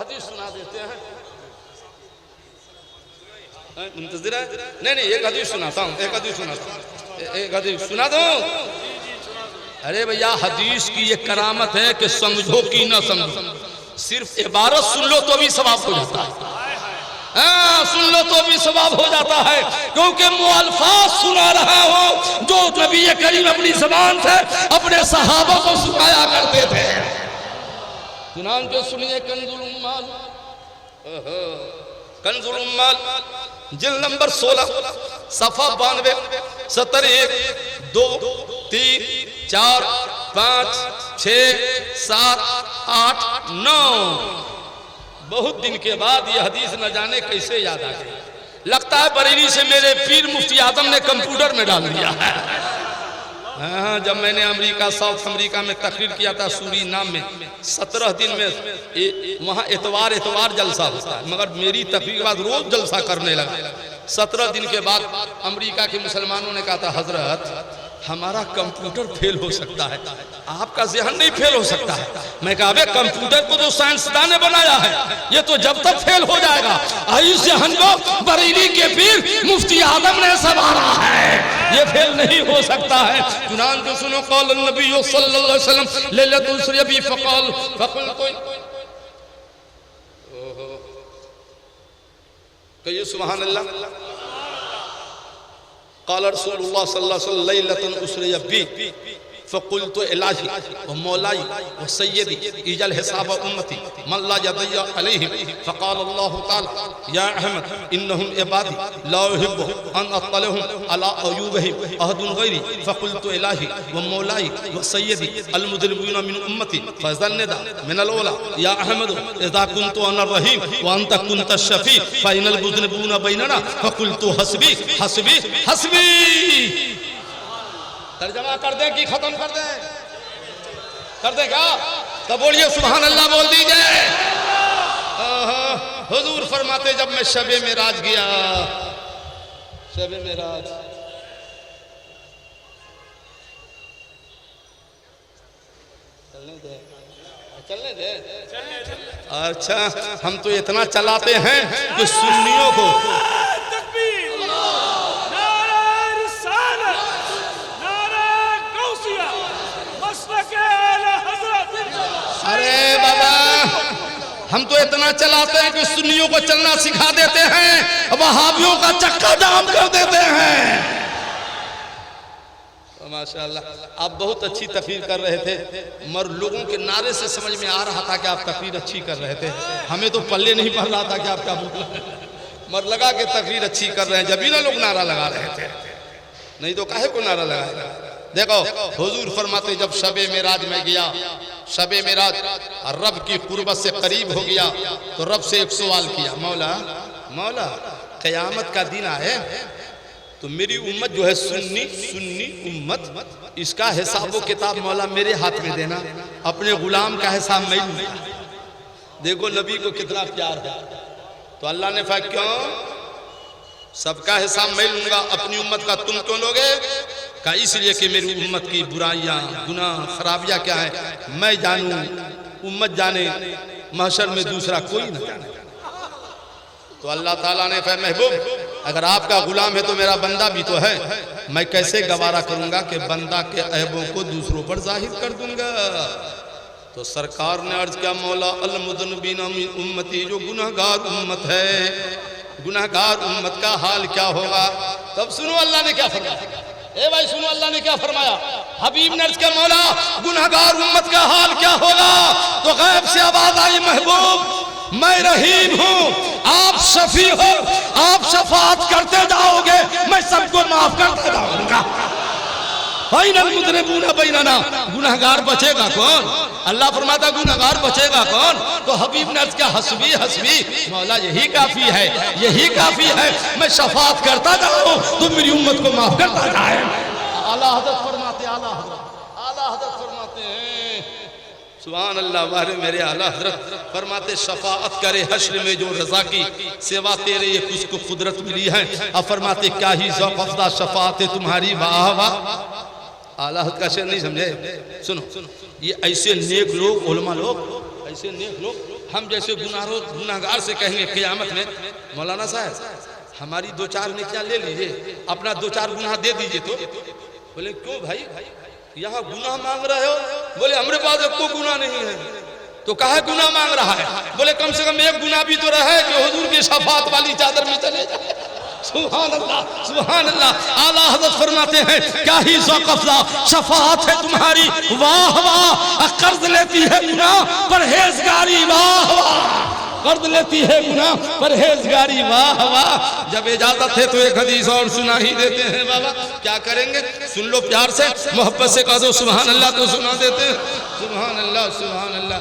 हदीस सुना देते हैं। मुंतजिर है? नहीं, एक हदीस सुनाता हूँ, एक हदीस सुना दो। अरे भैया, हदीस की ये करामत है कि समझो कि ना समझो, सिर्फ इबारत सुन लो तो भी सवाब हो जाता है। हाँ, सुन लो तो भी सवाब हो जाता है, क्योंकि मुअल्फाज सुना रहा हो जो नबी करीम अपनी ज़बान से अपने सहाबा को सुनाया करते थे। चुनांचे सुनिए कंजुल उम्माल, कंजुल उम्माल जिल्द नंबर 16 सफ़ा 92 71 2 3 4 5 6 7 8 9। बहुत दिन के बाद ये हदीस न जाने कैसे याद आ गई। लगता है बरेली से मेरे पीर मुफ्ती आदम ने कंप्यूटर में डाल दिया है। हाँ, जब मैंने अमेरिका, साउथ अमेरिका में तकरीर किया था सूरीनाम में, 17 दिन में वहाँ एतवार जलसा होता है, मगर मेरी तकरीर के बाद रोज जलसा करने लगा। 17 दिन के बाद अमेरिका के मुसलमानों ने कहा था, हजरत हमारा कंप्यूटर फेल हो सकता है, आपका ज़हन नहीं फेल हो सकता है। मैं कहा, अबे कंप्यूटर को तो साइंसदान ने बनाया है, ये तो जब तक फेल हो जाएगा। इस ज़हन को बरेली के पीर मुफ्ती आदम ने संभाला है, ये फेल नहीं हो सकता है। चुनांचे सुनो, कौल नबी सल्लल्लाहु अलैहि वसल्लम लैलतुल इसरा फक़ाल कहिए सुभान अल्लाह। क़ाल रसूलुल्लाह सल्लल्लाहु अलैहि वसल्लम लैलतुल उसरिया बी फ़क़ुल्तु इलाही व मौलाई व सय्यदी इजल हिसाब उम्मती मन ला यदय्या अलैहिम फ़क़ाल अल्लाहु तआला या अहमद इन्नहुम इबादी ला उहिब्बु अन अत्तलहुम अला अयूबिहिम अहदुन गैरी फ़क़ुल्तु इलाही व मौलाई व सय्यदी अल मुज़लिमीन मिन उम्मती फ़ज़न्नदा मिनल औला या अहमद इज़ा कुन्तु अना रहीम व अंत कुन्त शफ़ी फ़इनल मुज़लिमून बैनना फ़क़ुल्तु हस्बी हस्बी हस्बी। तर्जमा कर दे कि खत्म कर दे? कर दे क्या? तब बोलिए सुभान अल्लाह बोल दीजिए। हुजूर फरमाते, जब मैं शबे मेराज गया, शबे मेराज चलने दे। अच्छा, हम तो इतना चलाते हैं कि सुन्नियों को अरे बाबा, हम तो इतना चलाते हैं कि सुन्नियों को चलना सिखा देते हैं, वहाबियों का चक्का जाम कर देते हैं। माशाअल्लाह, आप बहुत अच्छी तकरीर कर रहे थे, मगर लोगों के नारे से समझ में आ रहा था कि आप तकरीर अच्छी कर रहे थे। हमें तो पल्ले नहीं पड़ रहा था कि आप क्या बोल रहे हैं, मगर लगा के तकरीर अच्छी कर रहे हैं। जब भी ना लोग नारा लगा रहे थे, नहीं तो काहे को नारा लगाएगा। देखो, हुजूर फरमाते, जब शबे मेराज में गया, शबे मेराज रब की कुर्बत से करीब हो गया, तो रब से एक सवाल किया, मौला मौला क़यामत का दिन आए तो मेरी उम्मत जो है सुन्नी उम्मत, इसका हिसाब व किताब मौला मेरे हाथ में देना, अपने गुलाम का हिसाब मैं लूंगा। देखो नबी को कितना प्यार है। तो अल्लाह ने कहा, क्यों? सबका हिसाब मैं लूंगा, अपनी उम्मत का तुम क्यों लोगे? का इसलिए कि मेरी उम्मत की बुराइयां, गुनाह, खराबियां क्या है मैं जानूं, उम्मत जाने, महशर में दूसरा कोई न जाने। तो अल्लाह ताला ने कहा, महबूब अगर आपका गुलाम है तो मेरा बंदा भी तो है, मैं कैसे गवारा करूंगा कि बंदा के ऐबों को दूसरों पर जाहिर कर दूंगा। तो सरकार ने अर्ज किया, मौला अल मुज़न्निबीन मिन उम्मती, जो गुनहगार उम्मत है, गुनहगार उम्मत का हाल क्या होगा? तब सुनो अल्लाह ने क्या फरमाया। ए भाई सुनो, अल्लाह ने क्या फरमाया। हबीब ने अर्ज किया, मौला गुनहगार उम्मत का हाल क्या होगा? तो गैब से आवाज आई, महबूब मैं रहीम हूँ, आप शफी हो, आप शफाअत करते जाओगे, मैं सबको माफ करते जाऊंगा। गुनहगार बचेगा कौन? अल्लाह फरमाता गुनहगार बचेगा कौन? तो हबीब ने अर्ज किया, हस्बी हस्बी, मौला यही काफी है, यही काफी है, मैं शफाअत करता जाऊं तो मेरी उम्मत को माफ करता जाए। आला हज़रत फरमाते, आला हज़रत फरमाते हैं, सुभान अल्लाह, वारे मेरे आला हज़रत फरमाते, शफाअत करे हश्र में जो रज़ा की सेवा तेरे ये उसको कुदरत मिली है। अब फरमाते, क्या ही ज़ौक़ अफ़ज़ा शफाअत तुम्हारी, वाह वाह। आला हज़रत का शेर नहीं समझे? सुनो, ये ऐसे नेक लोग, उलमा लोग, ऐसे नेक लोग हम जैसे गुनाहगार से कहेंगे क़यामत में, मौलाना साहब हमारी 2-4 नेकियां ले लीजिए, अपना 2-4 गुनाह दे दीजिए। तो बोले क्यों भाई, यहाँ गुनाह मांग रहे हो? बोले हमारे पास कोई गुनाह नहीं है। तो कहा गुनाह मांग रहा है? बोले कम से कम एक गुनाह भी तो रहे कि हुजूर की शफाअत वाली चादर में चले जाए। सुभान अल्लाह, सुभान अल्लाह। आला हज़रत फरमाते हैं क्या ही ज़ौक़-अफ़ज़ा शफाअत है तुम्हारी, वाह वाह। कर्ज लेती है गुनाह परहेज़गारी, वाह वाह। कर्ज लेती है गुनाह परहेज़गारी, वाह वाह। जब इजाजत है तो एक हदीस और सुना ही देते हैं बाबा। क्या करेंगे? सुन लो प्यार से, मोहब्बत से कह दो सुभान अल्लाह तो सुना देते हैं। सुभान अल्लाह, सुभान अल्लाह।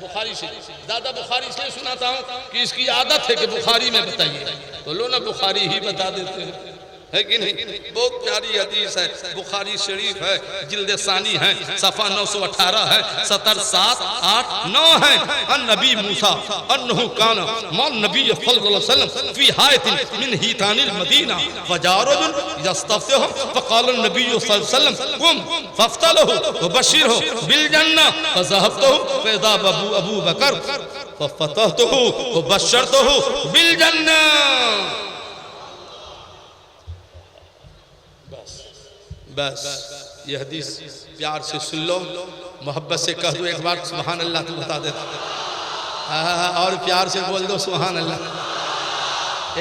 बुखारी से ज्यादा बुखारी इसलिए सुनाता हूँ कि इसकी आदत है कि बुखारी में बताइए, तो लो ना बुखारी ही बता देते हैं, है कि नहीं? बहुत प्यारी हदीस है, बुखारी शरीफ है, जिल्द सानी है, सफ़ा 918 है, सतर 7, 8, 9 है। अन नबी मूसा अन्नहु काना मान नबी सल्लल्लाहु अलैहि वसल्लम फी हायतिन मिन हितानिल मदीना फजारजुन यस्तफ्तिहु फक़ाल नबी सल्लल्लाहु अलैहि वसल्लम कुम फफ्तलहु वबशिरहु बिल जन्नह फज़हबतहु फ़इज़ा अबू बकर फफ़तहतहु वबशरतहु बिल जन्नह। बस ये हदीस प्यार से सुन लो, मोहब्बत से कह दो एक बार सुभान अल्लाह तो बता देता, और प्यार से बोल दो सुभान अल्लाह।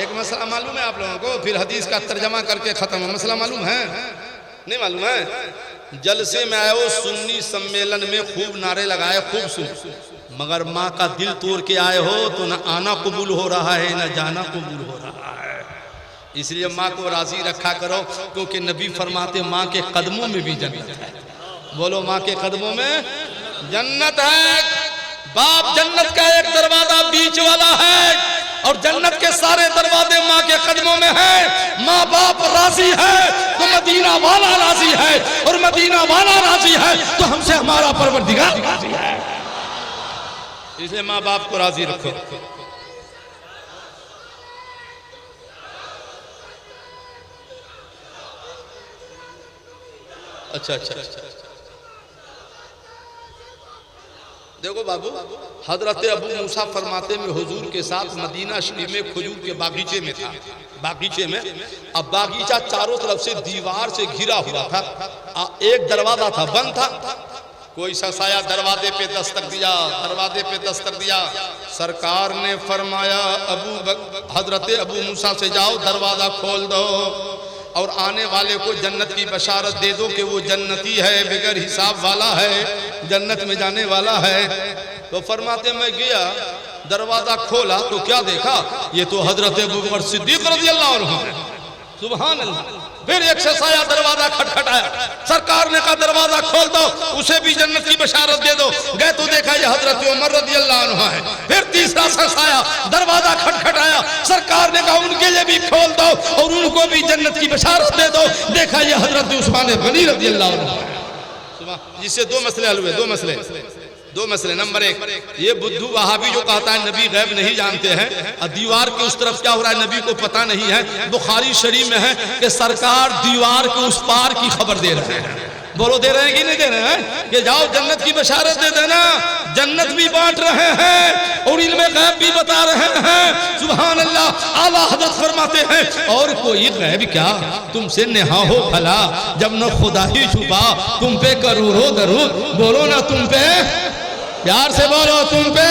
एक मसला मालूम है आप लोगों को, फिर हदीस का तर्जमा करके खत्म है। मसला मालूम है? नहीं मालूम है? जलसे में आए हो, सुन्नी सम्मेलन में खूब नारे लगाए, खूब सुन, मगर माँ का दिल तोड़ के आए हो तो न आना कबूल हो रहा है न जाना कबूल हो रहा है। इसलिए माँ को राजी रखा करो, क्योंकि नबी फरमाते माँ के कदमों में भी जन्नत है। बोलो माँ के कदमों में जन्नत है। बाप जन्नत का एक दरवाजा बीच वाला है और जन्नत के सारे दरवाजे माँ के कदमों में है। माँ बाप राजी है तो मदीना वाला राजी है, और मदीना वाला राजी है तो हमसे हमारा परवरदिगार राजी है। इसलिए माँ बाप को राजी रखो। अच्छा अच्छा, देखो बाबू, हजरत अबू मूसा फरमाते में हुजूर के साथ मदीना शरीफ में खजूर के बागीचे में था, बागीचे में। अब बागीचा चारों तरफ से दीवार से घिरा हुआ था, एक दरवाजा था बंद था। कोई शख्स दरवाजे पे दस्तक दिया, दरवाजे पे दस्तक दिया। सरकार ने फरमाया हजरत अबू मूसा से जाओ दरवाजा खोल दो और आने वाले को जन्नत की बशारत दे दो कि वो जन्नती है, बगैर हिसाब वाला है, जन्नत में जाने वाला है। तो फरमाते मैं गया, दरवाजा खोला तो क्या देखा, ये तो हजरत अबू बकर सिद्दीक रज़ियल्लाहु अन्हु है। सुभान अल्लाह। फिर एक शख्स आया, दरवाजा खटखटाया, सरकार ने कहा दरवाजा खोल दो, उसे भी जन्नत की बशारत दे दो। गए तो देखा ये हजरत उमर रज़ियल्लाहु अन्हु है। फिर तीसरा शख्स आया, दरवाजा खटखटाया, सरकार ने कहा उनके लिए भी खोल दो और उनको भी जन्नत की बशारत दे दो। देखा ये हजरत उस्मान गनी रज़ियल्लाहु अन्हु है। जिससे दो मसले हल हुए, दो मसले। नंबर एक, ये बुद्धू वहाबी जो कहता है नबी गैब नहीं जानते हैं, और दीवार के उस तरफ क्या हो रहा है नबी को पता नहीं है। बुखारी शरीफ में है कि सरकार दीवार के उस पार की खबर दे रहे हैं। बोलो दे रहे हैं कि नहीं दे रहे हैं? कि जाओ जन्नत की बशारत दे देना, जन्नत भी बांट रहे हैं और इल्म गैब भी बता रहे हैं। सुभान अल्लाह। आला हज़रत फरमाते हैं और कोई गैब क्या तुमसे नेहा हो भला, जब न खुदा ही छुपा तुम पे करोड़ों दरूद। बोलो ना तुम पे, प्यार से बोलो तुम पे।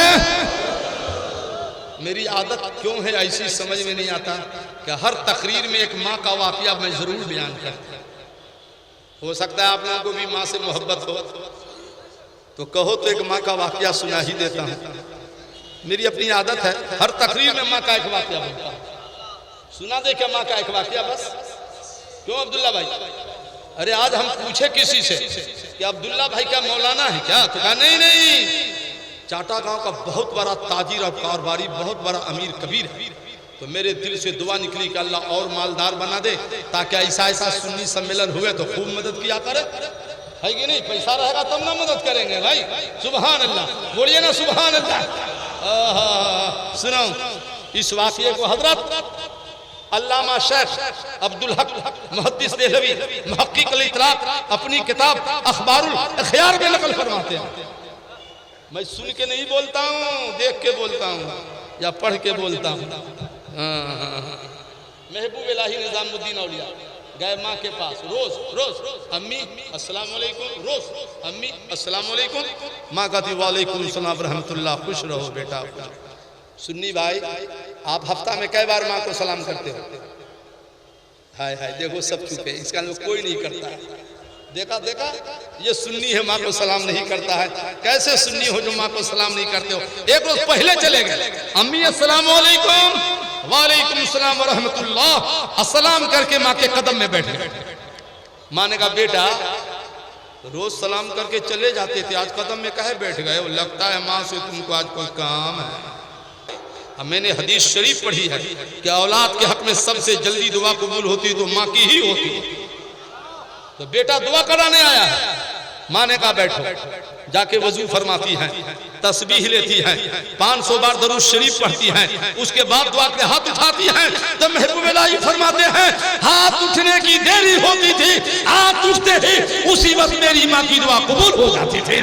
मेरी आदत क्यों है ऐसी समझ में नहीं आता कि हर तकरीर में एक माँ का वाकया मैं जरूर बयान करता। हो सकता है आप लोगों को भी माँ से मोहब्बत हो, तो कहो तो एक माँ का वाकया सुना ही देता हूँ। मेरी अपनी आदत है, हर तकरीर में माँ का एक वाकया बोलता हूँ। सुना दे क्या माँ का एक वाकया बस। क्यों अब्दुल्ला भाई? अरे आज हम पूछे किसी से कि अब्दुल्ला भाई क्या मौलाना है क्या, तो कहा नहीं, चाटा गांव का बहुत बड़ा ताजिर और कारोबारी, बहुत बड़ा अमीर कबीर है। तो मेरे दिल से दुआ निकली कि अल्लाह और मालदार बना दे, ताकि ऐसा सुन्नी सम्मेलन हुए तो खूब मदद किया करे, है कि नहीं? पैसा रहेगा तब ना मदद करेंगे भाई। सुभान अल्लाह, बोलिए ना सुभान अल्लाह। सुनाओ इस वाक़ये को हजरत अल्लामा शेख अब्दुल हक मुहद्दिस देहलवी मुहक्किक अल-इतलाक़ अपनी किताब अखबारुल अख़यार में नकल फरमाते हैं। मैं सुन के नहीं बोलता हूँ, देख के बोलता हूँ या पढ़ के बोलता हूँ। महबूब इलाही निजामुद्दीन औलिया गए माँ के पास, रोज रोज अम्मी अस्सलाम वालेकुम, रोज अम्मी अस्सलाम वालेकुम। माँ कहती वालेकुम सलाम रहमतुल्लाह, खुश रहो बेटा। सुन्नी भाई, आप हफ्ता में कई बार माँ को सलाम करते हो? हाय हाय, देखो सब चुप है, इसका लोग कोई नहीं करता है। देखा देखा, ये सुन्नी है, माँ को सलाम नहीं करता है। कैसे सुन्नी हो जो माँ को सलाम नहीं करते हो? एक रोज पहले चले गए, अम्मी अस्सलाम वालेकुम, वालेकुम सलाम व रहमतुल्लाह, अस्सलाम करके माँ के कदम में बैठ गए। माँ ने कहा बेटा रोज सलाम करके चले जाते थे, आज कदम में काहे बैठ गए? वो लगता है माँ से तुमको आज कोई काम है। अब मैंने हदीस शरीफ पढ़ी है कि औलाद के हक में सबसे जल्दी दुआ कबूल होती तो माँ की ही होती। तो बेटा दुआ कराने आया है, माँ ने कहा बैठो। जाके वजू फरमाती हैं, तस्बीह लेती हैं, 500 बार दरूद शरीफ पढ़ती हैं, उसके बाद दुआ के हाथ उठाती हैं। तो महबूब इलाही फरमाते हैं हाथ उठने की देरी होती थी, हाथ उठते ही उसी वक्त मेरी माँ की दुआ कबूल हो जाती थी।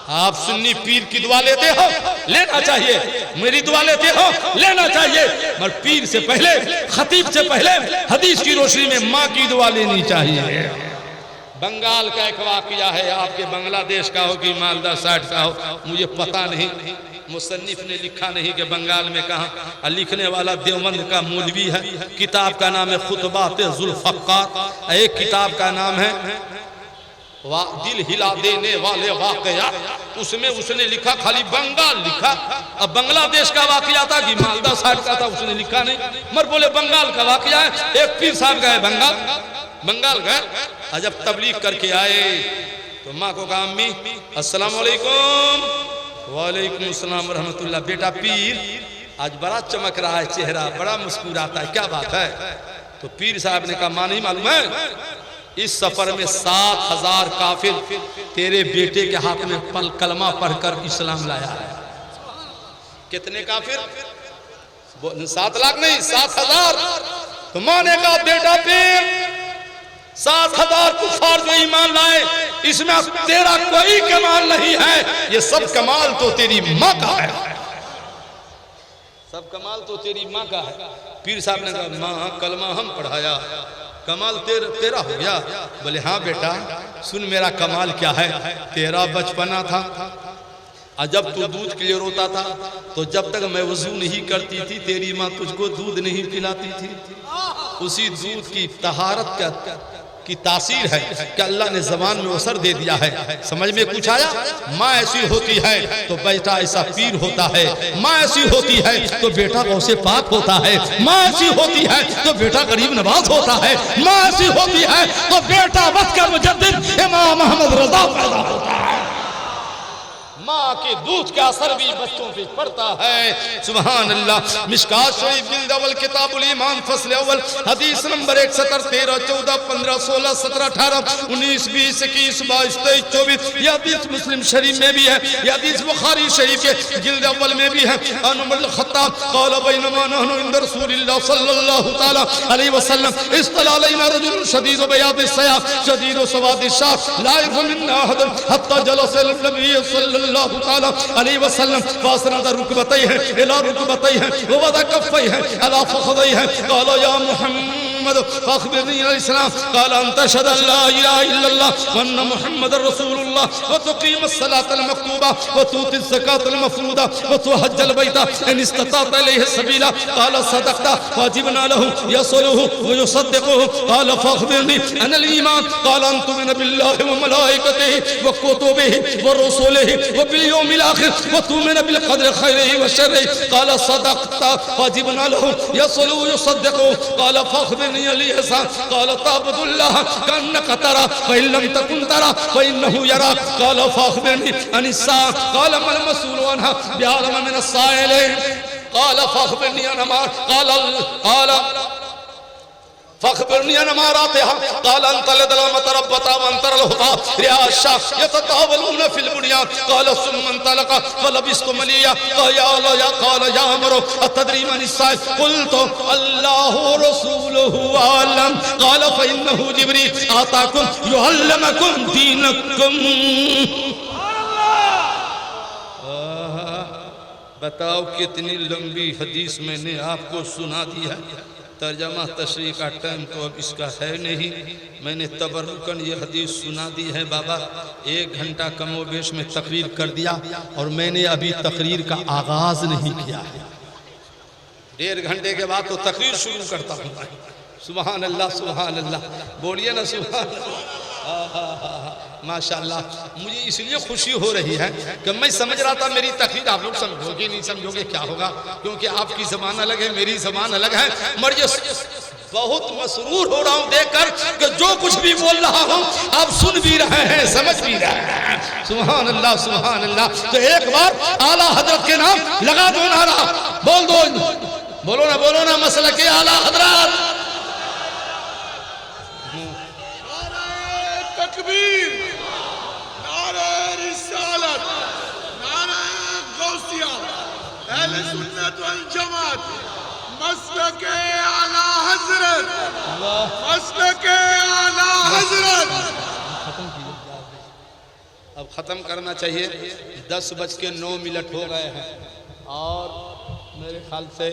आप सुन्नी पीर की दुआ लेते हो, लेना चाहिए। मेरी दुआ लेते हो, लेना चाहिए। मगर पीर से पहले, खतीब से पहले हदीस की रोशनी में माँ की दुआ लेनी चाहिए। बंगाल का एक वाकया है, आपके बांग्लादेश का हो कि मालदा साइड का हो मुझे पता नहीं, मुसन्निफ ने लिखा नहीं कि बंगाल में कहाँ। लिखने वाला देवबंद का मौलवी है, किताब का नाम है खुतबात जुल्फ़क़ार, एक किताब का नाम है दिल हिला देने वाले वाकया। उसमें उसने लिखा खाली बंगाल लिखा। अब बांग्लादेश का वाकया था कि मालदा साइड का था, उसने लिखा नहीं, मगर बोले बंगाल का वाकया है। एक पीर साहब गए बंगाल गए, जब तबलीग करके आए तो माँ को कहा अम्मी अस्सलाम वालेकुम, वालेकुम अस्सलाम रहमतुल्लाह। बेटा पीर आज बड़ा चमक रहा है चेहरा, बड़ा मुस्कुराता है, क्या बात है? तो पीर साहब ने कहा माँ नहीं मालूम है, इस सफर में 7000 काफिर तेरे बेटे के हाथ में कलमा पढ़कर इस्लाम लाया है। कितने काफिर? 7 लाख नहीं, 7000। तो माँ ने कहा बेटा पीर 7000 कुफार जो ईमान लाए, इसमें तेरा कोई कमाल नहीं है, ये सब कमाल तो तेरी माँ का है, सब कमाल तो तेरी माँ का है। पीर साहब ने कहा माँ कलमा हम पढ़ाया, कमाल तेरा हो गया? बोले हाँ बेटा सुन मेरा कमाल क्या है, तेरा बचपना था, जब तू दूध के लिए रोता था तो जब तक मैं वजू नहीं करती थी तेरी माँ तुझको दूध नहीं पिलाती थी। उसी दूध की तहारत की तासीर है कि अल्लाह ने जबान में असर दे दिया है। समझ में कुछ आया? माँ ऐसी होती है तो बेटा ऐसा पीर होता है, माँ ऐसी होती है तो बेटा गौसे पाक होता है, माँ ऐसी होती है तो बेटा गरीब नवाज होता है, माँ ऐसी होती है तो बेटा वक्त का मुजद्दिद इमाम अहमद रज़ा पैदा होता है। माँ के दूध का असर भी बच्चों पे पड़ता है। सुभान अल्लाह। मिशकात शरीफ जिल्द अव्वल किताबुल ईमान फसल अव्वल हदीस नंबर 170 13 14 15 16 17 18 19 20 21 22 23 24। यह हदीस मुस्लिम शरीफ में भी है, यह हदीस बुखारी शरीफ के जिल्द अव्वल में भी है। उमर अल खत्ताब क़ाल बैनमा नहनु इंद रसूलिल्लाह सल्लल्लाहु तआला अलैहि वसल्लम इस्तला अलैना रजुल शदीद बयाद सयाफ शदीद सवाद शाफ ला यरफु मिन्ना अहद हत्ता जलस नबी सल्लल्लाहु ताला अलैहि वसल्लम फासनद रुकबतैहि इला रुकबतैहि व वदा कफ़ैहि अला फ़ख़दैहि क़ाल या मुहम्मद फ़अख़बिरनी अल इस्लाम क़ाल अन तशहद ला इलाहा इल्लल्लाह व अन्न मुहम्मदर रसूलुल्लाह व तुक़ीम अस्सलात अल मक्तूबा व तुती ज़कात अल मफ़रूदा व तुहज्ज अल बैत इन इस्तताअत इलैहि सबीला क़ाल सदक़ता फ़अजिबना लहु यसलुहु व युसद्दिक़ुहु क़ाल फ़अख़बिरनी अन अल ईमान क़ाल अन तु'मिना बिल्लाहि व मलाइकतिहि व कुतुबिहि व रुसुलिहि व बिल यौमिल आखिर व तु'मिना बिल क़द्रि ख़ैरिहि व शर्रिहि क़ाल सदक़ता फ़अजिबना लहु यसलुहु व युसद्दिक़ुहु क़ाल फ़अख़बिरनी अल इहसान क़ाल तअबुदुल्लाह कअन्नका तरा फ़इन लम तकुन तरा फ़इन्नहु यराक क़ाल फ़अख़बिरनी अन अस्साअ क़ाल मल मस्ऊलु अन्हा बिअअलम मिन अस्साइलिन क़ाल फ़अख़बिरनी अन मा क़ाल फ़अख़बिरनी अन अमारातिहा क़ाल अन तलदल मतरब्बता व अन तरल हुता रियाशा यततावलून फिल बुनियान क़ाल सुम्मा तलका फलबिस्तु मलिया क़ाल या अमरो अतदरी मन अस्साइल क़ुल्तु अल्लाहु रसूलुहु आलम क़ाल फ़इन्नहु जिब्रील आताकुम युअल्लिमुकुम दीनकुम। बताओ कितनी लंबी हदीस मैंने आपको सुना दी है। तर्जमा तशरीह का टाइम तो अब इसका है नहीं। मैंने तबरुकन ये हदीस सुना दी है बाबा। 1 घंटा कमोबेश में तकरीर कर दिया और मैंने अभी तकरीर का आगाज नहीं किया है। 1.5 घंटे के बाद तो तकरीर शुरू करता हूँ। सुभान अल्लाह, सुभान अल्लाह, बोलिए ना सुभान अल्लाह। माशाअल्लाह, मुझे इसलिए खुशी हो रही है कि मैं समझ रहा था मेरी तकरीर आप लोग समझोगे नहीं समझोगे क्या होगा, क्योंकि आपकी ज़बान अलग है, मेरी ज़बान अलग है। मगर बहुत मसरूर हो रहा हूँ देखकर कि जो कुछ भी बोल रहा हूँ आप सुन भी रहे हैं, समझ भी रहे हैं। सुभान अल्लाह, सुभान अल्लाह। तो एक बार आला हजरत के नाम लगा दो नारा, बोल दो, बोलो ना मसला के आला हजरत। तकबीर, नारे रिसालत, नारे गौसिया, अहले सुन्नत वल जमात, मसलके आला हजरत, मसलके आला हजरत। अब खत्म करना चाहिए। 10:09 हो गए हैं और मेरे ख्याल से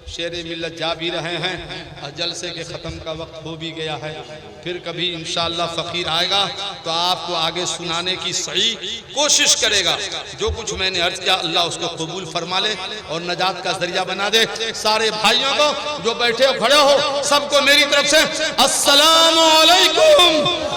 शेरे मिल्लत जा भी रहे हैं और जलसे के ख़त्म का वक्त हो भी गया है। फिर कभी इंशाअल्लाह फ़कीर आएगा तो आपको आगे सुनाने की सही कोशिश करेगा। जो कुछ मैंने अर्ज़ किया अल्लाह उसको कबूल फरमा ले और नजात का ज़रिया बना दे। सारे भाइयों को जो बैठे हो खड़े हो सबको मेरी तरफ से अस्सलामु अलैकुम।